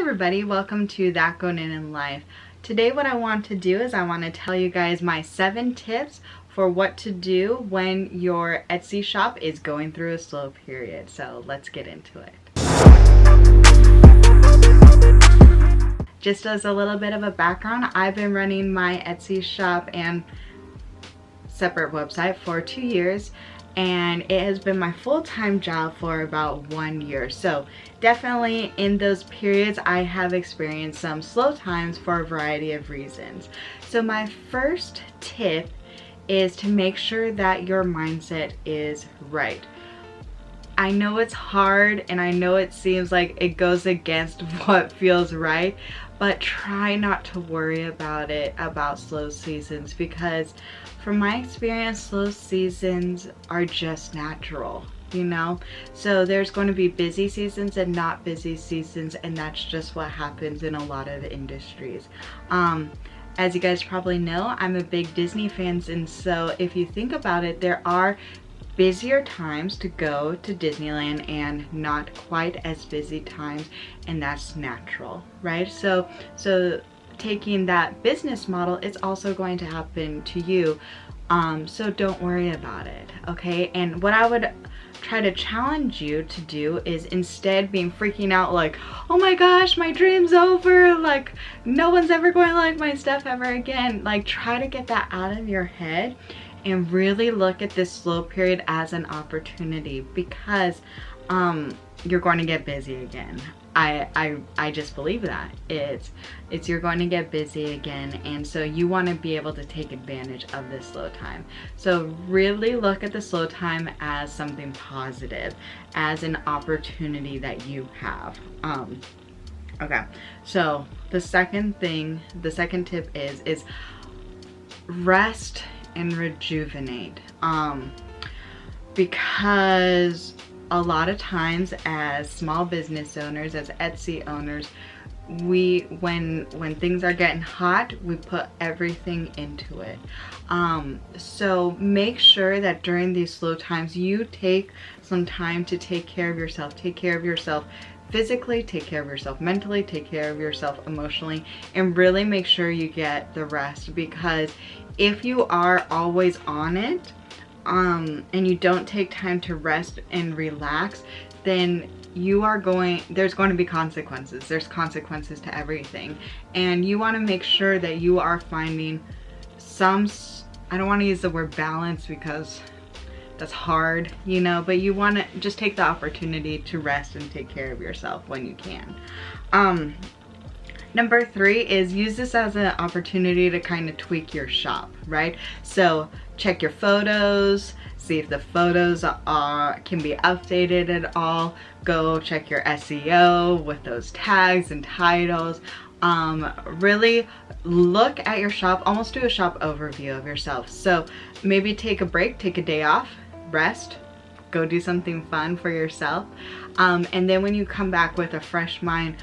everybody, welcome to That Going In Life. Today what I want to do is I want to tell you guys my 7 tips for what to do when your Etsy shop is going through a slow period. So let's get into it. Just as a little bit of a background, I've been running my Etsy shop and separate website for 2 years, and it has been my full-time job for about 1 year. So definitely in those periods I have experienced some slow times for a variety of reasons. So my first tip is to make sure that your mindset is right. I know it's hard and I know it seems like it goes against what feels right, but try not to worry about slow seasons, because from my experience, slow seasons are just natural, you know? So there's going to be busy seasons and not busy seasons, and that's just what happens in a lot of industries. As you guys probably know, I'm a big Disney fan, and so if you think about it, there are busier times to go to Disneyland and not quite as busy times, and that's natural, right? So taking that business model, it's also going to happen to you. So don't worry about it, okay? And what I would try to challenge you to do is, instead being freaking out like, oh my gosh, my dream's over, like no one's ever going to like my stuff ever again, like try to get that out of your head and really look at this slow period as an opportunity, because you're going to get busy again. I just believe that it's you're going to get busy again, and so you want to be able to take advantage of this slow time. So really look at the slow time as something positive, as an opportunity that you have. Okay, so the second tip is rest and rejuvenate, because a lot of times as small business owners, as Etsy owners, when things are getting hot, we put everything into it. So make sure that during these slow times you take some time to take care of yourself. Take care of yourself physically, take care of yourself mentally, take care of yourself emotionally, and really make sure you get the rest, because if you are always on it, and you don't take time to rest and relax, then there's going to be consequences. There's consequences to everything, and you want to make sure that you are finding some, I don't want to use the word balance because that's hard, you know, but you want to just take the opportunity to rest and take care of yourself when you can. Number 3 is use this as an opportunity to kind of tweak your shop, right? So check your photos, see if the photos can be updated at all. Go check your SEO with those tags and titles. Really look at your shop, almost do a shop overview of yourself. So maybe take a break, take a day off, rest, go do something fun for yourself. And then when you come back with a fresh mind,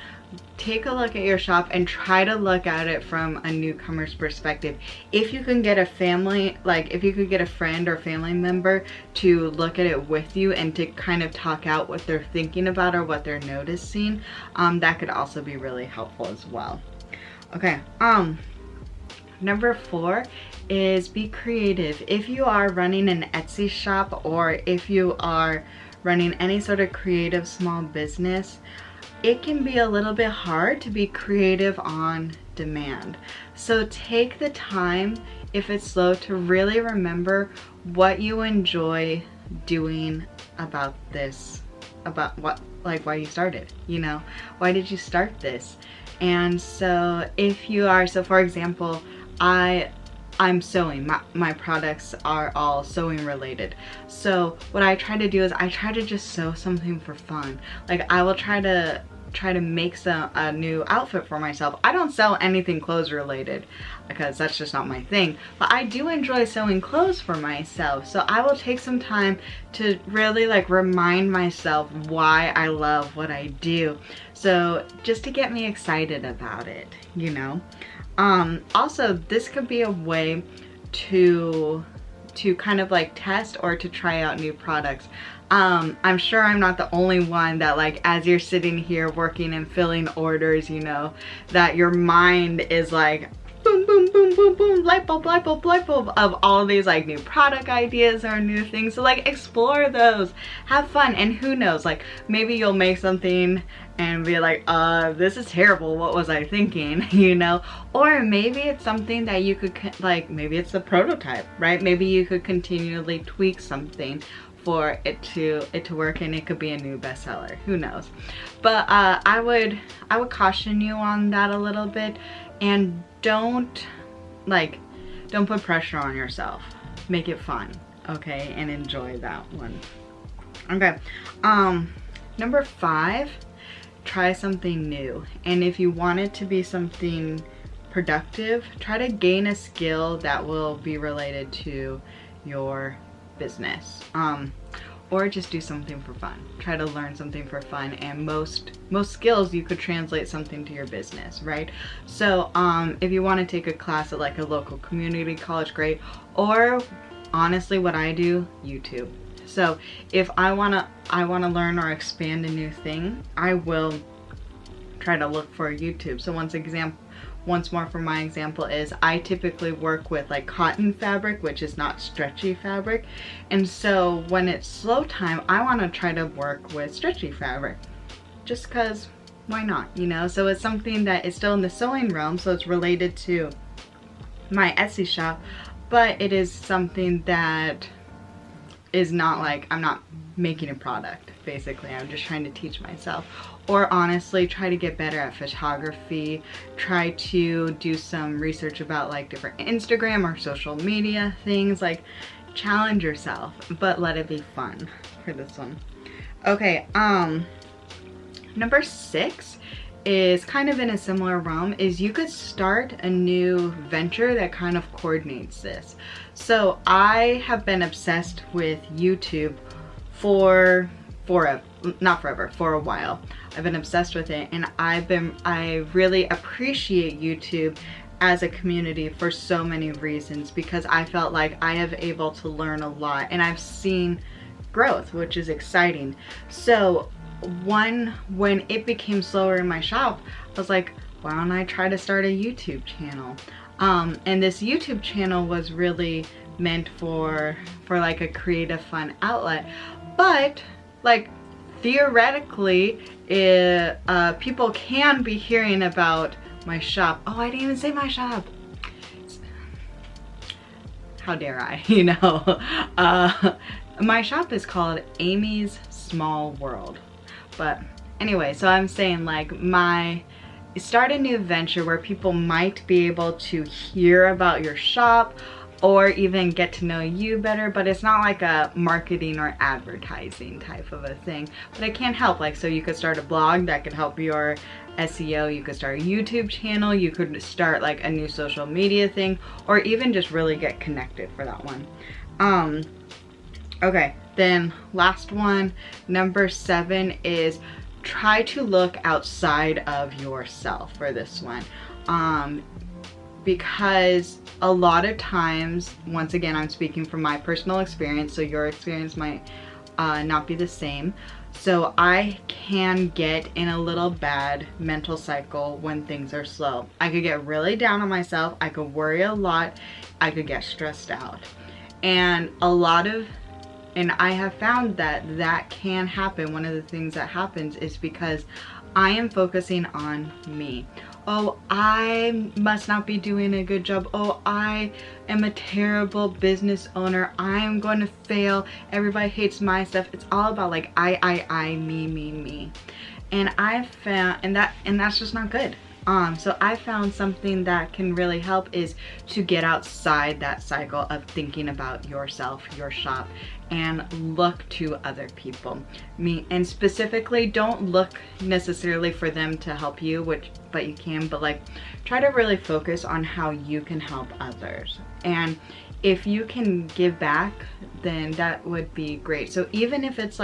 take a look at your shop and try to look at it from a newcomer's perspective. If you can get a family, like if you could get a friend or family member to look at it with you and to kind of talk out what they're thinking about or what they're noticing, that could also be really helpful as well. Okay, number 4 is be creative. If you are running an Etsy shop, or if you are running any sort of creative small business, it can be a little bit hard to be creative on demand. So take the time, if it's slow, to really remember what you enjoy doing about this, about why you started, you know, why did you start this? And so if you are, so for example, I'm sewing. My products are all sewing related. So what I try to do is I try to just sew something for fun. Like I will try to make a new outfit for myself. I don't sell anything clothes related because that's just not my thing, but I do enjoy sewing clothes for myself. So I will take some time to really like remind myself why I love what I do. So just to get me excited about it, you know. Also, this could be a way to kind of like test or to try out new products. I'm sure I'm not the only one that, like, as you're sitting here working and filling orders, you know, that your mind is like boom, boom, boom, boom, boom, light bulb, light bulb, light bulb of all these like new product ideas or new things. So like explore those, have fun, and who knows, like maybe you'll make something and be like, this is terrible, what was I thinking, you know? Or maybe it's something that you could, like, maybe it's a prototype, right? Maybe you could continually tweak something for it to work, and it could be a new bestseller, who knows? But I would caution you on that a little bit, and don't put pressure on yourself. Make it fun, okay? And enjoy that one. Okay, number 5, try something new. And if you want it to be something productive, try to gain a skill that will be related to your business, or just do something for fun. Try to learn something for fun, and most skills you could translate something to your business, right? So if you want to take a class at like a local community college, great. Or honestly, what I do, YouTube. So if I wanna learn or expand a new thing, I will try to look for YouTube. So once more for my example is, I typically work with like cotton fabric, which is not stretchy fabric. And so when it's slow time, I want to try to work with stretchy fabric, just cause why not, you know? So it's something that is still in the sewing realm, so it's related to my Etsy shop, but it is something that is not like, I'm not making a product, basically. I'm just trying to teach myself. Or honestly, try to get better at photography. Try to do some research about like different Instagram or social media things. Like, challenge yourself, but let it be fun for this one. Okay, number 6 is kind of in a similar realm, is you could start a new venture that kind of coordinates this. So I have been obsessed with YouTube for a while. I've been obsessed with it, and I really appreciate YouTube as a community for so many reasons, because I felt like I have able to learn a lot, and I've seen growth, which is exciting. So when it became slower in my shop, I was like, why don't I try to start a YouTube channel? And this YouTube channel was really meant for like a creative, fun outlet. But like, theoretically, people can be hearing about my shop. Oh, I didn't even say my shop. How dare I, you know? My shop is called Amy's Small World. But anyway, so I'm saying like, start a new venture where people might be able to hear about your shop or even get to know you better, but it's not like a marketing or advertising type of a thing. But it can help, like, so you could start a blog that could help your SEO, you could start a YouTube channel, you could start like a new social media thing, or even just really get connected for that one. Okay, then last one, number 7, is try to look outside of yourself for this one. Because a lot of times, once again, I'm speaking from my personal experience, so your experience might not be the same. So I can get in a little bad mental cycle when things are slow. I could get really down on myself, I could worry a lot, I could get stressed out. And I have found that can happen. One of the things that happens is because I am focusing on me. Oh, I must not be doing a good job. Oh, I am a terrible business owner. I am going to fail. Everybody hates my stuff. It's all about like I, me. And I've found, and that's just not good. So I found something that can really help is to get outside that cycle of thinking about yourself, your shop, and look to other people. And specifically, don't look necessarily for them to help you, but you can, but like, try to really focus on how you can help others. And if you can give back, then that would be great. So even if it's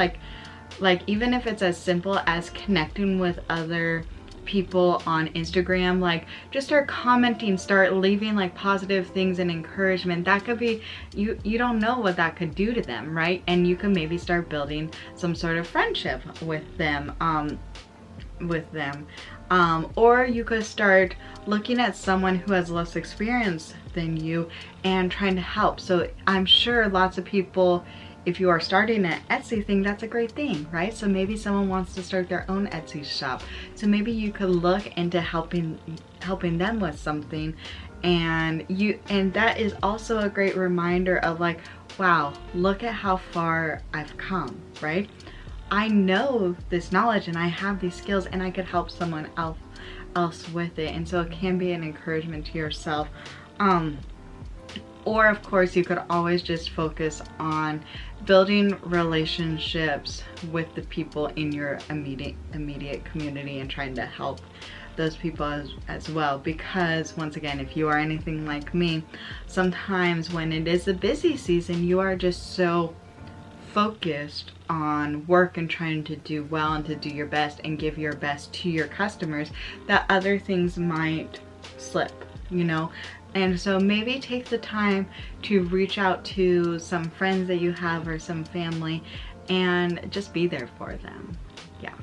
even if it's as simple as connecting with other people on Instagram, like just start commenting, start leaving like positive things and encouragement. That could be, you don't know what that could do to them, right? And you can maybe start building some sort of friendship with them. Or you could start looking at someone who has less experience than you and trying to help. So I'm sure lots of people, if you are starting an Etsy thing, that's a great thing, right? So maybe someone wants to start their own Etsy shop. So maybe you could look into helping them with something, and that is also a great reminder of like, wow, look at how far I've come, right? I know this knowledge and I have these skills and I could help someone else with it. And so it can be an encouragement to yourself. Or of course you could always just focus on building relationships with the people in your immediate community and trying to help those people as well. Because once again, if you are anything like me, sometimes when it is a busy season, you are just so focused on work and trying to do well and to do your best and give your best to your customers that other things might slip, you know? And so maybe take the time to reach out to some friends that you have or some family and just be there for them. Yeah.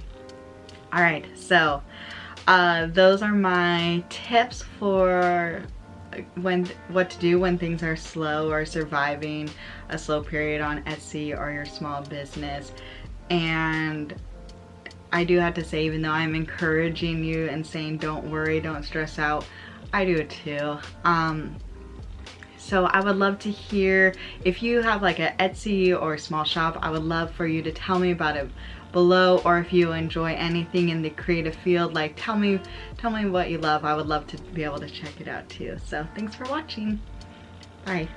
All right, so those are my tips for what to do when things are slow or surviving a slow period on Etsy or your small business. And I do have to say, even though I'm encouraging you and saying don't worry, don't stress out, I do it too. So I would love to hear if you have like an Etsy or a small shop. I would love for you to tell me about it below, or if you enjoy anything in the creative field, like tell me what you love. I would love to be able to check it out too. So thanks for watching. Bye.